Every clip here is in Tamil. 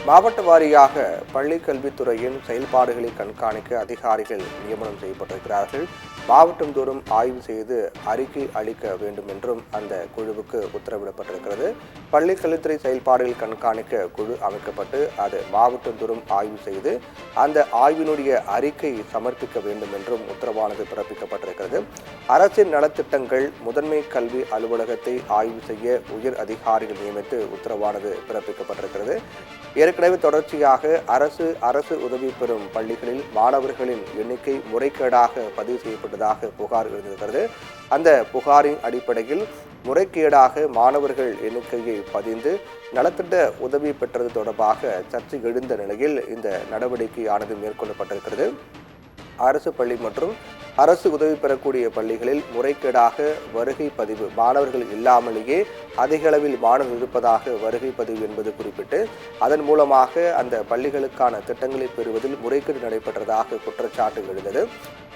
மாவட்ட வாரியாக பள்ளி கல்வித்துறையின் செயல்பாடுகளை கண்காணிக்க அதிகாரிகள் நியமனம் செய்யப்பட்டிருக்கிறார்கள். மாவட்டந்தோறும் ஆய்வு செய்து அறிக்கை அளிக்க வேண்டும் என்றும் அந்த குழுவுக்கு உத்தரவிடப்பட்டிருக்கிறது. பள்ளி கல்வித்துறை செயல்பாடுகள் கண்காணிக்க குழு அமைக்கப்பட்டு அது மாவட்டந்தோறும் ஆய்வு செய்து அந்த ஆய்வினுடைய அறிக்கை சமர்ப்பிக்க வேண்டும் என்றும் உத்தரவானது பிறப்பிக்கப்பட்டிருக்கிறது. அரசின் நலத்திட்டங்கள் முதன்மை கல்வி அலுவலகத்தை ஆய்வு செய்ய உயர் அதிகாரிகள் நியமித்து உத்தரவானது பிறப்பிக்கப்பட்டிருக்கிறது. ஏற்கனவே தொடர்ச்சியாக அரசு உதவி பெறும் பள்ளிகளில் மாணவர்களின் எண்ணிக்கை முறைகேடாக பதிவு செய்யப்பட்டதாக புகார் எழுந்திருக்கிறது. அந்த புகாரின் அடிப்படையில் முறைகேடாக மாணவர்கள் எண்ணிக்கையை பதிந்து நலத்திட்ட உதவி பெற்றது தொடர்பாக சர்ச்சை எழுந்த நிலையில் இந்த நடவடிக்கையானது மேற்கொள்ளப்பட்டிருக்கிறது. அரசு பள்ளி மற்றும் அரசு உதவி பெறக்கூடிய பள்ளிகளில் முறைகேடாக வருகை பதிவு மாணவர்கள் இல்லாமலேயே அதிக அளவில் மாணவர்கள் இருப்பதாக வருகை பதிவு என்பது குறிப்பிட்டு அதன் மூலமாக அந்த பள்ளிகளுக்கான திட்டங்களை பெறுவதில் முறைகேடு நடைபெற்றதாக குற்றச்சாட்டு எழுந்தது.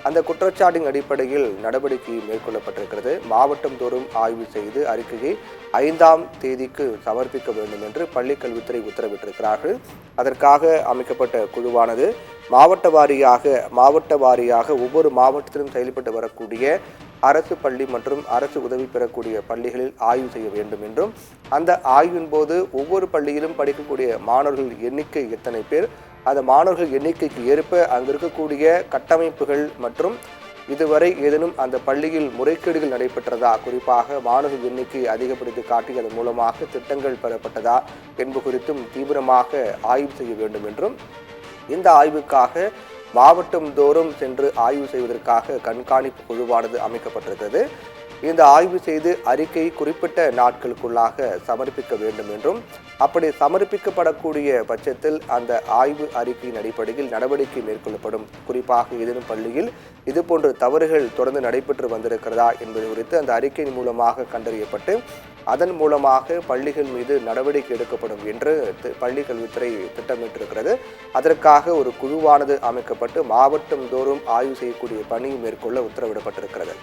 அந்த குற்றச்சாட்டின் அடிப்படையில் நடவடிக்கை மேற்கொள்ளப்பட்டிருக்கிறது. மாவட்டம் தோறும் ஆய்வு செய்து அறிக்கையை 5ஆம் தேதிக்கு சமர்ப்பிக்க வேண்டும் என்று பள்ளிக்கல்வித்துறை உத்தரவிட்டிருக்கிறார்கள். அதற்காக அமைக்கப்பட்ட குழுவானது மாவட்ட வாரியாக ஒவ்வொரு மாவட்டத்திலும் செயல்பட்டு வரக்கூடிய அரசு பள்ளி மற்றும் அரசு உதவி பெறக்கூடிய பள்ளிகளில் ஆய்வு செய்ய வேண்டும் என்றும் அந்த ஆய்வின் போது ஒவ்வொரு பள்ளியிலும் படிக்கக்கூடிய மாணவர்கள் எண்ணிக்கை எத்தனை பேர், அந்த மாணவர்கள் எண்ணிக்கைக்கு ஏற்ப அங்கு இருக்கக்கூடிய கட்டமைப்புகள் மற்றும் இதுவரை ஏதேனும் அந்த பள்ளியில் முறைகேடுகள் நடைபெற்றதா, குறிப்பாக மாணவர்கள் எண்ணிக்கை அதிகப்படுத்தி காட்டி அதன் மூலமாக திட்டங்கள் பெறப்பட்டதா என்பது குறித்தும் தீவிரமாக ஆய்வு செய்ய வேண்டும் என்றும் இந்த ஆய்வுக்காக மாவட்டம் தோறும் சென்று ஆய்வு செய்வதற்காக கண்காணிப்பு குழுவானது அமைக்கப்பட்டிருக்கிறது. இந்த ஆய்வு செய்து அறிக்கை குறிப்பிட்ட நாட்களுக்குள்ளாக சமர்ப்பிக்க வேண்டும் என்றும் அப்படி சமர்ப்பிக்கப்படக்கூடிய பட்சத்தில் அந்த ஆய்வு அறிக்கையின் அடிப்படையில் நடவடிக்கை மேற்கொள்ளப்படும். குறிப்பாக ஏதேனும் பள்ளியில் இதுபோன்ற தவறுகள் தொடர்ந்து நடைபெற்று வந்திருக்கிறதா என்பது குறித்து அந்த அறிக்கையின் மூலமாக கண்டறியப்பட்டு அதன் மூலமாக பள்ளிகள் மீது நடவடிக்கை எடுக்கப்படும் என்று பள்ளி கல்வித்துறை திட்டமிட்டிருக்கிறது. அதற்காக ஒரு குழுவானது அமைக்கப்பட்டு மாவட்டம் தோறும் ஆய்வு செய்யக்கூடிய பணியை மேற்கொள்ள உத்தரவிடப்பட்டிருக்கிறது.